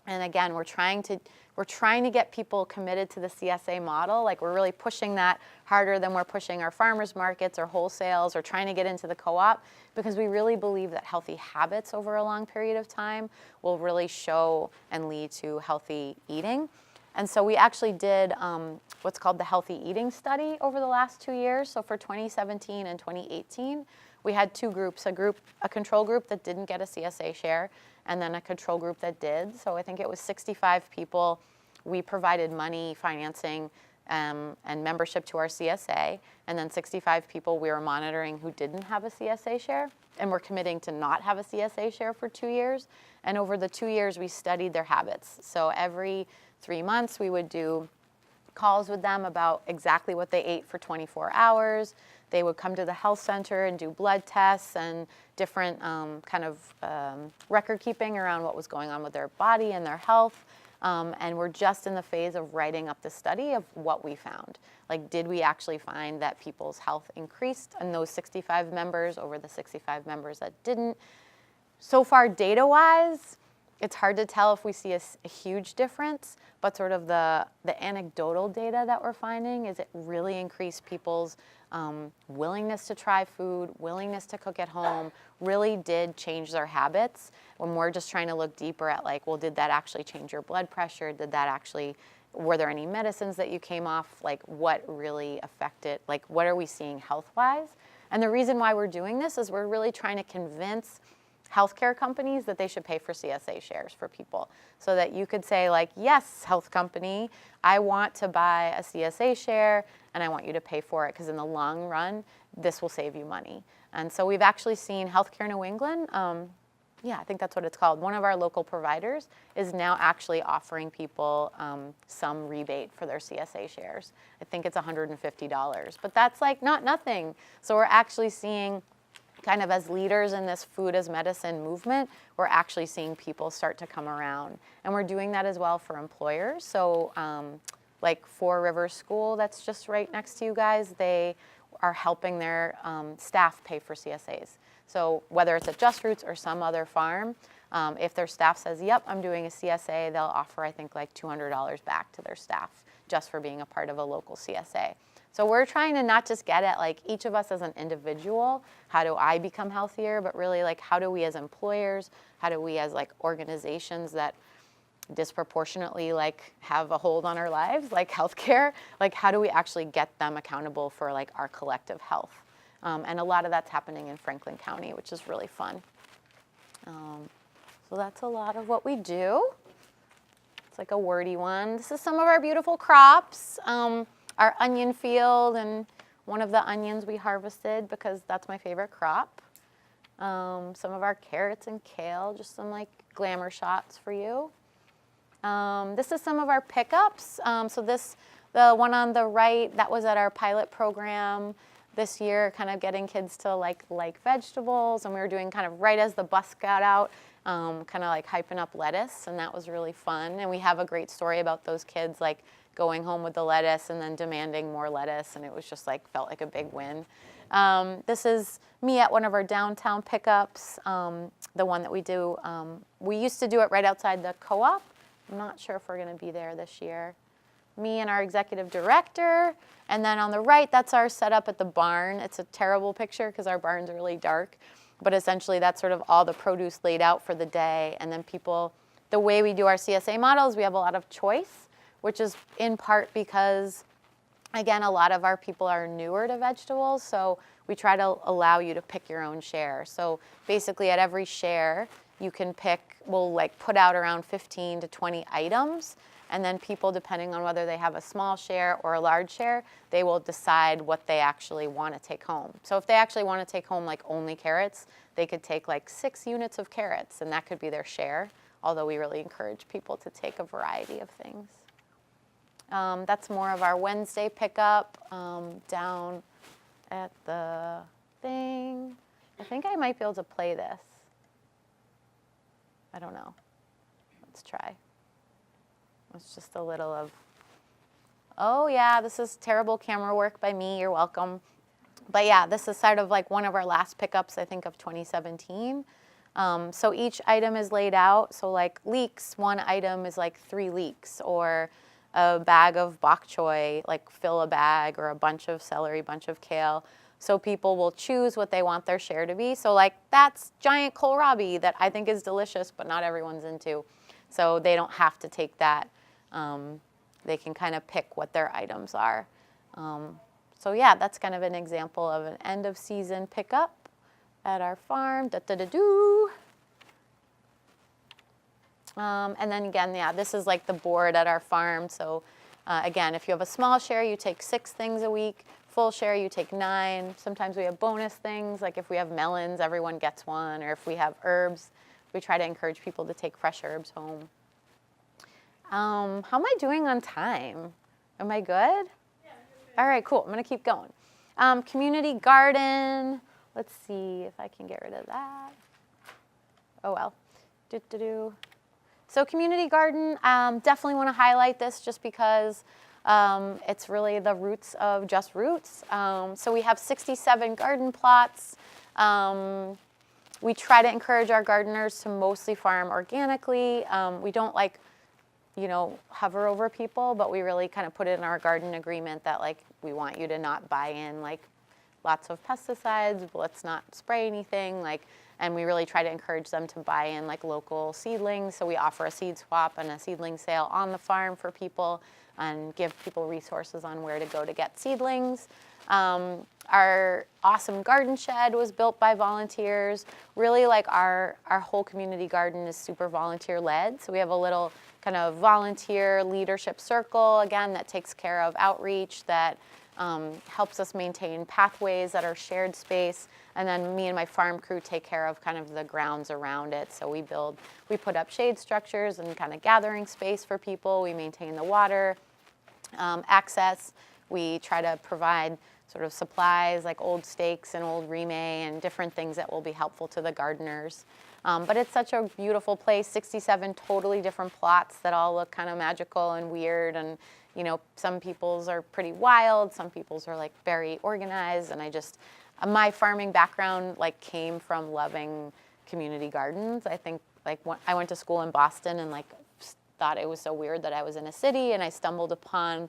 And again, we're trying to get people committed to the CSA model. Like, we're really pushing that harder than we're pushing our farmers markets or wholesales or trying to get into the co-op, because we really believe that healthy habits over a long period of time will really show and lead to healthy eating. And so we actually did what's called the Healthy Eating Study over the last 2 years. So for 2017 and 2018, we had two groups, a control group that didn't get a CSA share, and then a control group that did. So I think it was 65 people. We provided money, financing, and membership to our CSA, and then 65 people we were monitoring who didn't have a CSA share, and we're committing to not have a CSA share for 2 years. And over the 2 years, we studied their habits. So every 3 months, we would do calls with them about exactly what they ate for 24 hours. They would come to the health center and do blood tests and different record keeping around what was going on with their body and their health. And we're just in the phase of writing up the study of what we found. Like, did we actually find that people's health increased in those 65 members over the 65 members that didn't? So far, data-wise, it's hard to tell if we see a huge difference, but sort of the anecdotal data that we're finding is it really increased people's willingness to try food, willingness to cook at home, really did change their habits. When we're just trying to look deeper at, like, well, did that actually change your blood pressure? Were there any medicines that you came off? Like, what really affected, like, what are we seeing health-wise? And the reason why we're doing this is we're really trying to convince healthcare companies that they should pay for CSA shares for people, so that you could say, like, yes, health company, I want to buy a CSA share and I want you to pay for it, because in the long run, this will save you money. And so we've actually seen Healthcare New England, I think that's what it's called. One of our local providers is now actually offering people some rebate for their CSA shares. I think it's $150, but that's like not nothing. So we're actually seeing, kind of as leaders in this food as medicine movement, we're actually seeing people start to come around. And we're doing that as well for employers. So like Four Rivers School, that's just right next to you guys, they are helping their staff pay for CSAs. So whether it's at Just Roots or some other farm, if their staff says, yep, I'm doing a CSA, they'll offer, I think, like $200 back to their staff just for being a part of a local CSA. So we're trying to not just get at, like, each of us as an individual, how do I become healthier, but really, like, how do we as employers, how do we as, like, organizations that disproportionately, like, have a hold on our lives, like healthcare, like, how do we actually get them accountable for, like, our collective health? And a lot of that's happening in Franklin County, which is really fun. So that's a lot of what we do. It's like a wordy one. This is some of our beautiful crops. Our onion field, and one of the onions we harvested because that's my favorite crop. Some of our carrots and kale, just some, like, glamour shots for you. This is some of our pickups. The one on the right, that was at our pilot program. this year, kind of getting kids to like vegetables, and we were doing kind of right as the bus got out, kind of like hyping up lettuce, and that was really fun. And we have a great story about those kids like going home with the lettuce and then demanding more lettuce, and it was just like felt like a big win. This is me at one of our downtown pickups, the one that we do. We used to do it right outside the co-op. I'm not sure if we're going to be there this year. Me and our executive director, and then on the right, that's our setup at the barn. It's a terrible picture because our barn's really dark, but essentially that's sort of all the produce laid out for the day. And then people, the way we do our CSA models, we have a lot of choice, which is in part because, again, a lot of our people are newer to vegetables, so we try to allow you to pick your own share. So basically at every share, you can pick, we'll like put out around 15 to 20 items, and then people, depending on whether they have a small share or a large share, they will decide what they actually want to take home. So if they actually want to take home like only carrots, they could take like 6 units of carrots, and that could be their share, although we really encourage people to take a variety of things. That's more of our Wednesday pickup down at the thing. I think I might be able to play this. I don't know. Let's try. It's just a little of, oh yeah, this is terrible camera work by me, you're welcome. But yeah, this is sort of like one of our last pickups, I think, of 2017. So each item is laid out. So like leeks, one item is like 3 leeks, or a bag of bok choy, like fill a bag, or a bunch of celery, bunch of kale. So people will choose what they want their share to be. So like that's giant kohlrabi that I think is delicious, but not everyone's into. So they don't have to take that. They can kind of pick what their items are. So yeah, that's kind of an example of an end of season pickup at our farm. Da-da-da-doo. And then again, yeah, this is like the board at our farm. So again, if you have a small share, you take 6 things a week. Full share, you take 9. Sometimes we have bonus things, like if we have melons, everyone gets one, or if we have herbs, we try to encourage people to take fresh herbs home. How am I doing on time? Am I good? Yeah. All right, cool. I'm going to keep going. Community garden. Let's see if I can get rid of that. Oh, well. So community garden, definitely want to highlight this just because it's really the roots of Just Roots. So we have 67 garden plots. We try to encourage our gardeners to mostly farm organically. We don't like, hover over people, but we really kind of put it in our garden agreement that like we want you to not buy in like lots of pesticides, let's not spray anything, and we really try to encourage them to buy in like local seedlings. So we offer a seed swap and a seedling sale on the farm for people and give people resources on where to go to get seedlings. Our awesome garden shed was built by volunteers. Really, like our whole community garden is super volunteer led. So we have a little kind of volunteer leadership circle, again, that takes care of outreach, that helps us maintain pathways that are shared space. And then me and my farm crew take care of kind of the grounds around it. So we put up shade structures and kind of gathering space for people. We maintain the water access. We try to provide sort of supplies like old stakes and old remay and different things that will be helpful to the gardeners. But it's such a beautiful place, 67 totally different plots that all look kind of magical and weird. And, some people's are pretty wild, some people's are like very organized. And my farming background came from loving community gardens. I think I went to school in Boston and thought it was so weird that I was in a city, and I stumbled upon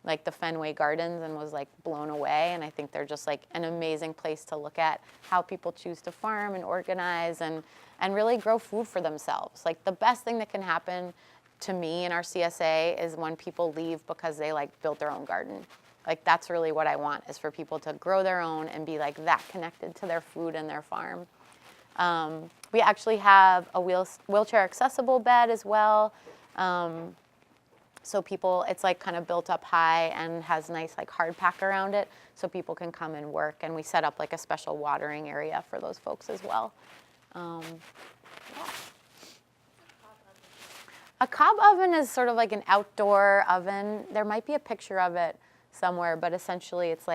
the Fenway Gardens and was blown away. And I think they're just an amazing place to look at how people choose to farm and organize and really grow food for themselves. The best thing that can happen to me in our CSA is when people leave because they built their own garden. That's really what I want, is for people to grow their own and be that connected to their food and their farm. We actually have a wheelchair accessible bed as well. So people, it's kind of built up high and has nice hard pack around it, so people can come and work. And we set up a special watering area for those folks as well. Yeah. A cob oven is sort of an outdoor oven. There might be a picture of it somewhere, but essentially it's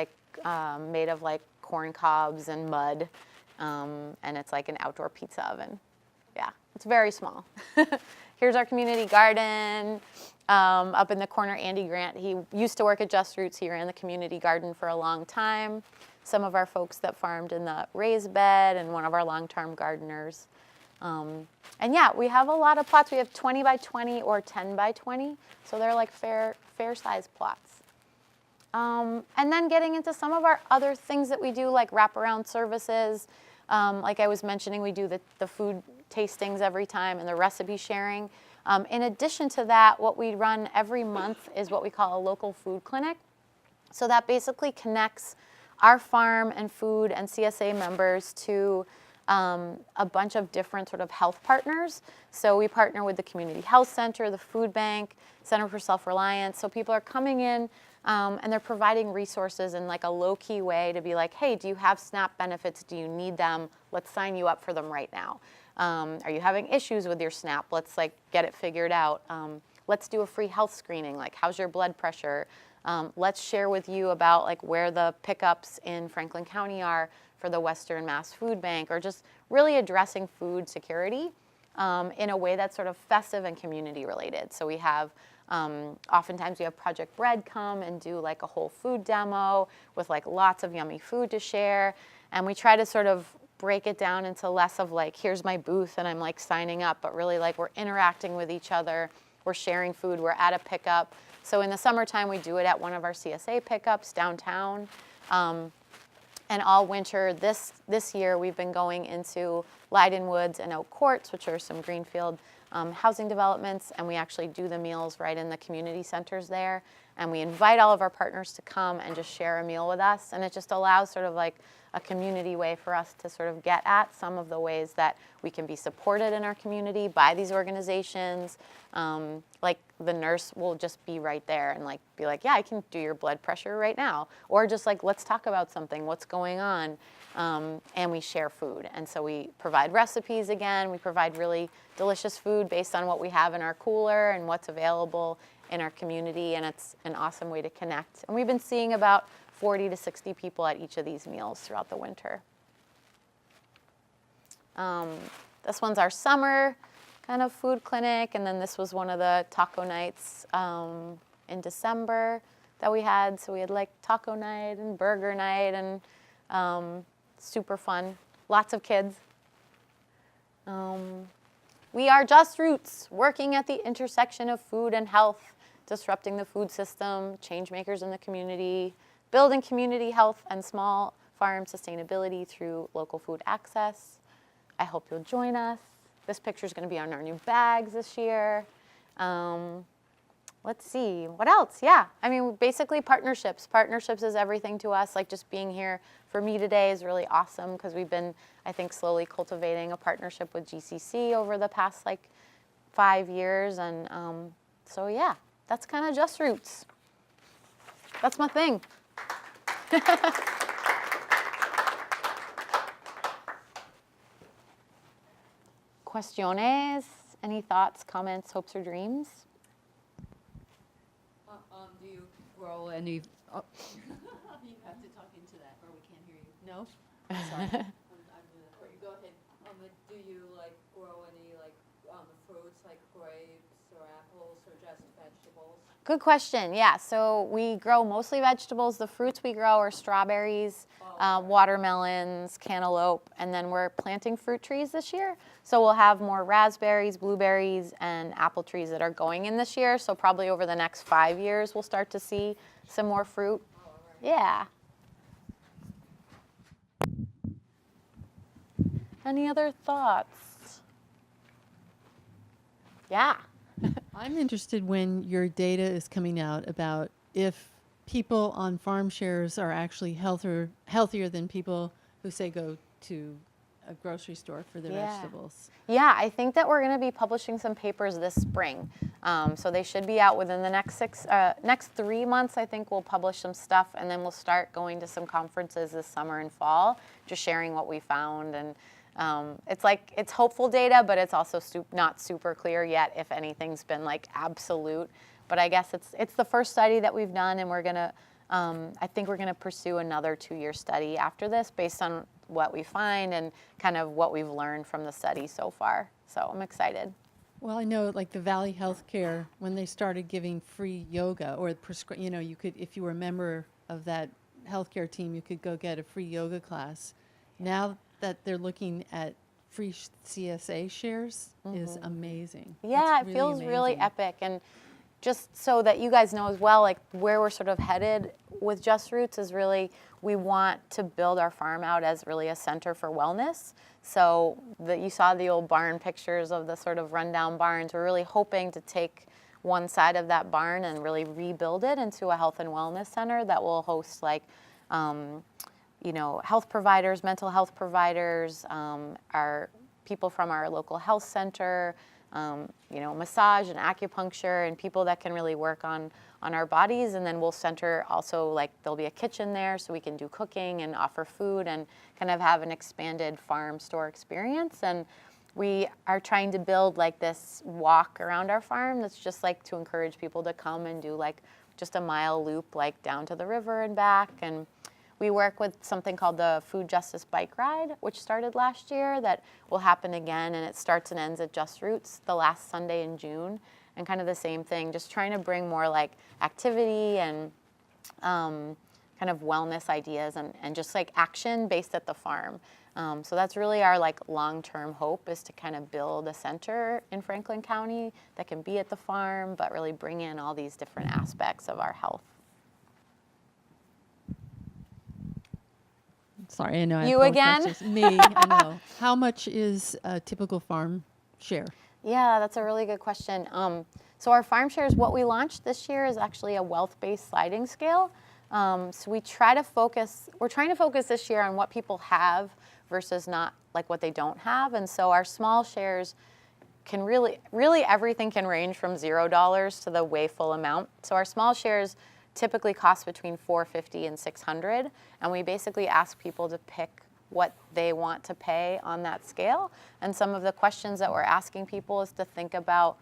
made of like corn cobs and mud, and it's like an outdoor pizza oven. Yeah, it's very small. Here's our community garden. Up in the corner, Andy Grant, he used to work at Just Roots. He ran the community garden for a long time. Some of our folks that farmed in the raised bed, and one of our long-term gardeners. And yeah, we have a lot of plots. We have 20 by 20 or 10 by 20. So they're like fair size plots. And then getting into some of our other things that we do, like wraparound services. Like I was mentioning, we do the food tastings every time and the recipe sharing. In addition to that, what we run every month is what we call a local food clinic. So that basically connects our farm and food and CSA members to a bunch of different sort of health partners. So we partner with the Community Health Center, the Food Bank, Center for Self-Reliance. So people are coming in and they're providing resources in like a low-key way to be like, hey, do you have SNAP benefits? Do you need them? Let's sign you up for them right now. Are you having issues with your SNAP? Let's like get it figured out. Let's do a free health screening. Like, how's your blood pressure? Let's share with you about like where the pickups in Franklin County are for the Western Mass Food Bank, or just really addressing food security in a way that's sort of festive and community related. So we have, oftentimes we have Project Bread come and do like a whole food demo with like lots of yummy food to share. And we try to sort of break it down into less of like, here's my booth and I'm like signing up, but really like we're interacting with each other, we're sharing food, we're at a pickup. So in the summertime, we do it at one of our CSA pickups downtown. And all winter, this year, we've been going into Leiden Woods and Oak Courts, which are some greenfield housing developments, and we actually do the meals right in the community centers there. And we invite all of our partners to come and just share a meal with us. And it just allows sort of like a community way for us to sort of get at some of the ways that we can be supported in our community by these organizations. Like the nurse will just be right there and like be like, yeah, I can do your blood pressure right now. Or just like, let's talk about something, what's going on? And we share food. And so we provide recipes again. We provide really delicious food based on what we have in our cooler and what's available in our community. And it's an awesome way to connect. And we've been seeing about 40 to 60 people at each of these meals throughout the winter. This one's our summer kind of food clinic, and then this was one of the taco nights in December that we had. So we had like taco night and burger night, and super fun. Lots of kids. We are Just Roots, working at the intersection of food and health, disrupting the food system, change makers in the community, building community health and small farm sustainability through local food access. I hope you'll join us. This picture is going to be on our new bags this year. Let's see, what else? Yeah, I mean, basically partnerships. Partnerships is everything to us. Like just being here for me today is really awesome because we've been, I think, slowly cultivating a partnership with GCC over the past like 5 years. And so yeah, that's kind of Just Roots. That's my thing. Questiones? Any thoughts, comments, hopes, or dreams? Do you grow any? Oh. You have to talk into that, or we can't hear you. No. Sorry. Go ahead. Do you like grow any like fruits, like grapes or apples, or just vegetables? Good question. Yeah, so we grow mostly vegetables. The fruits we grow are strawberries, watermelons, cantaloupe, and then we're planting fruit trees this year. So we'll have more raspberries, blueberries, and apple trees that are going in this year. So probably over the next 5 years, we'll start to see some more fruit. Yeah. Any other thoughts? Yeah. I'm interested when your data is coming out about if people on farm shares are actually healthier than people who say go to a grocery store for their vegetables. Yeah, I think that we're going to be publishing some papers this spring. So they should be out within the next 3 months. I think we'll publish some stuff, and then we'll start going to some conferences this summer and fall, just sharing what we found. And it's hopeful data, but it's also not super clear yet if anything's been like absolute. But I guess it's the first study that we've done, and we're going to I think we're going to pursue another 2-year study after this based on what we find and kind of what we've learned from the study so far. So I'm excited. Well, I know like the Valley Healthcare, when they started giving free yoga or you could, if you were a member of that healthcare team, you could go get a free yoga class. Now that they're looking at free CSA shares is amazing. Yeah, It's it feels really amazing. epic. And just so that you guys know as well, like where we're sort of headed with Just Roots is really, we want to build our farm out as really a center for wellness. So you saw the old barn pictures of the sort of rundown barns. We're really hoping to take one side of that barn and really rebuild it into a health and wellness center that will host like, health providers, mental health providers, our people from our local health center, massage and acupuncture, and people that can really work on our bodies. And then we'll center also, like there'll be a kitchen there so we can do cooking and offer food and kind of have an expanded farm store experience. And we are trying to build like this walk around our farm that's just like to encourage people to come and do like just a mile loop like down to the river and back. And we work with something called the Food Justice Bike Ride, which started last year, that will happen again, and it starts and ends at Just Roots the last Sunday in June. And kind of the same thing, just trying to bring more like activity and kind of wellness ideas and just like action based at the farm. So that's really our like long-term hope, is to kind of build a center in Franklin County that can be at the farm, but really bring in all these different aspects of our health. Sorry, I know. I have You four again? questions. Me, I know. How much is a typical farm share? Yeah, that's a really good question. So our farm shares, what we launched this year is actually a wealth-based sliding scale. So we're trying to focus this year on what people have versus not like what they don't have. And so our small shares can really everything can range from $0 to the way full amount. So our small shares typically cost between $450 and $600, and we basically ask people to pick what they want to pay on that scale. And some of the questions that we're asking people is to think about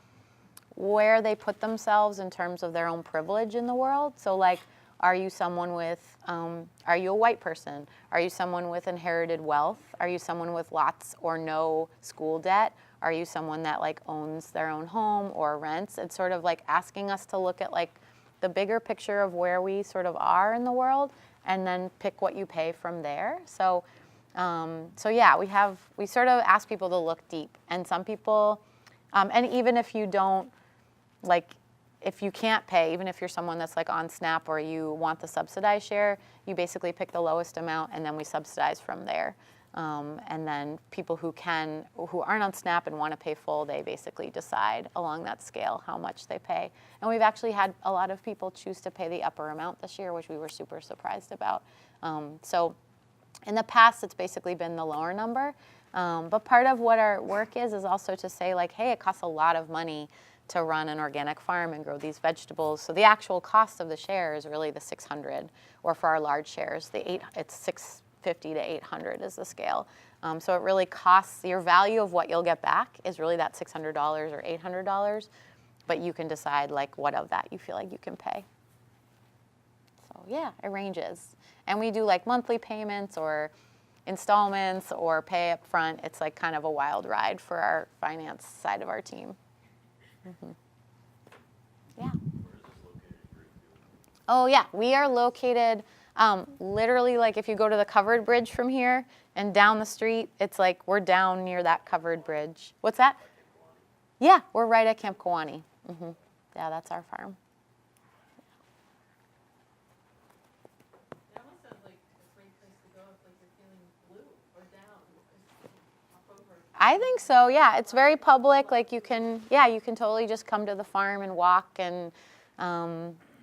where they put themselves in terms of their own privilege in the world. So like, are you someone with, are you a white person? Are you someone with inherited wealth? Are you someone with lots or no school debt? Are you someone that like owns their own home or rents? It's sort of like asking us to look at like the bigger picture of where we sort of are in the world, and then pick what you pay from there. So yeah, we sort of ask people to look deep, and some people, and even if you don't, like, if you can't pay, even if you're someone that's like on SNAP or you want the subsidized share, you basically pick the lowest amount and then we subsidize from there. And then people who aren't on SNAP and want to pay full, they basically decide along that scale how much they pay. And we've actually had a lot of people choose to pay the upper amount this year, which we were super surprised about. So in the past, it's basically been the lower number. But part of what our work is also to say like, hey, it costs a lot of money to run an organic farm and grow these vegetables. So the actual cost of the share is really the $600, or for our large shares, it's $650 to $800 is the scale. So it really costs, your value of what you'll get back is really that $600 or $800, but you can decide like what of that you feel like you can pay. So yeah, it ranges. And we do like monthly payments or installments or pay up front. It's like kind of a wild ride for our finance side of our team. Mm-hmm. Yeah. Oh yeah, we are located literally like if you go to the covered bridge from here and down the street, it's like we're down near that covered bridge. What's that? Yeah, we're right at Camp Kawani. Mm-hmm. Yeah, that's our farm. That almost sounds like a great place to go if like you're feeling blue or down. Hop over. I think so, yeah. It's very public. Like you can totally just come to the farm and walk. And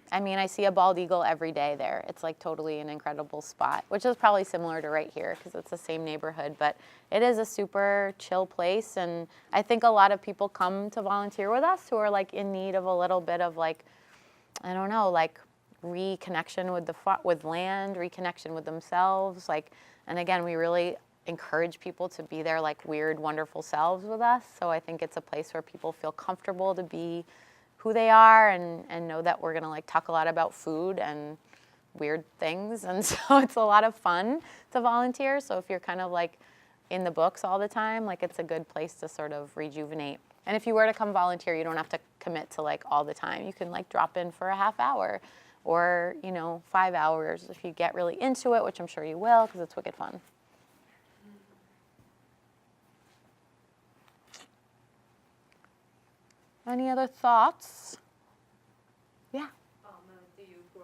I mean, I see a bald eagle every day there. It's like totally an incredible spot, which is probably similar to right here because it's the same neighborhood. But it is a super chill place. And I think a lot of people come to volunteer with us who are like in need of a little bit of like, I don't know, like reconnection with land, reconnection with themselves. Like, and again, we really encourage people to be their like weird, wonderful selves with us. So I think it's a place where people feel comfortable to be who they are and know that we're gonna like talk a lot about food and weird things, and so it's a lot of fun to volunteer. So if you're kind of like in the books all the time, like it's a good place to sort of rejuvenate. And if you were to come volunteer, you don't have to commit to like all the time. You can like drop in for a half hour or, 5 hours if you get really into it, which I'm sure you will because it's wicked fun. Any other thoughts? Yeah. Do you grow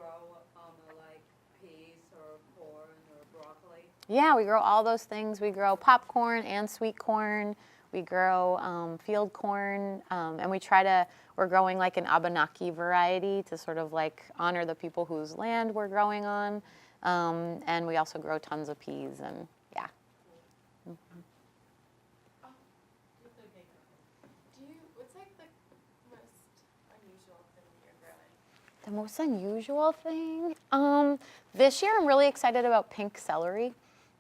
like peas or corn or broccoli? Yeah, we grow all those things. We grow popcorn and sweet corn. We grow field corn, and we're growing like an Abenaki variety to sort of like honor the people whose land we're growing on. And we also grow tons of peas and yeah. What's like the most unusual thing you're growing? The most unusual thing? This year I'm really excited about pink celery.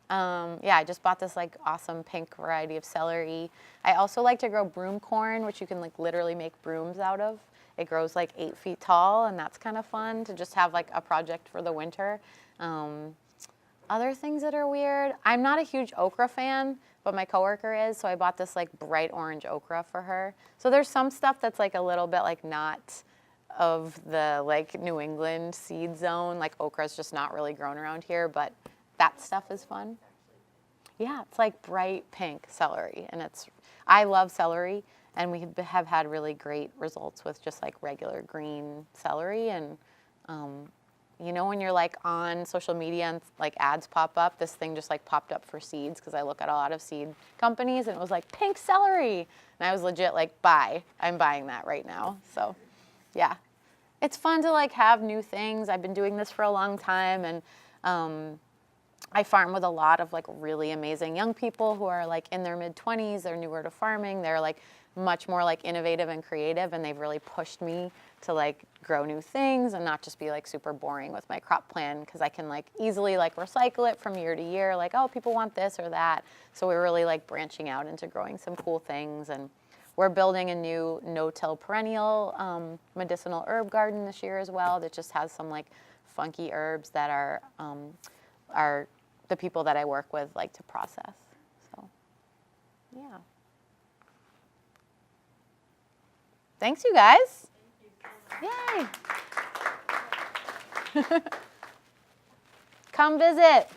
Yeah, I just bought this like awesome pink variety of celery. I also like to grow broom corn, which you can like literally make brooms out of. It grows like 8 feet tall, and that's kind of fun to just have like a project for the winter. Other things that are weird, I'm not a huge okra fan, but my coworker is, so I bought this like bright orange okra for her. So there's some stuff that's like a little bit like not of the like New England seed zone. Like okra's just not really grown around here, but that stuff is fun. Yeah, it's like bright pink celery, and I love celery, and we have had really great results with just like regular green celery. And when you're like on social media and like ads pop up, this thing just like popped up for seeds because I look at a lot of seed companies, and it was like pink celery, and I was legit like, I'm buying that right now. So yeah, it's fun to like have new things. I've been doing this for a long time, and I farm with a lot of like really amazing young people who are like in their mid-20s. They're newer to farming. They're like much more like innovative and creative, and they've really pushed me to like grow new things and not just be like super boring with my crop plan, because I can like easily like recycle it from year to year. Like, oh, people want this or that. So we're really like branching out into growing some cool things, and we're building a new no-till perennial medicinal herb garden this year as well that just has some like funky herbs that are the people that I work with like to process. So, yeah. Thanks, you guys. Yay. Come visit.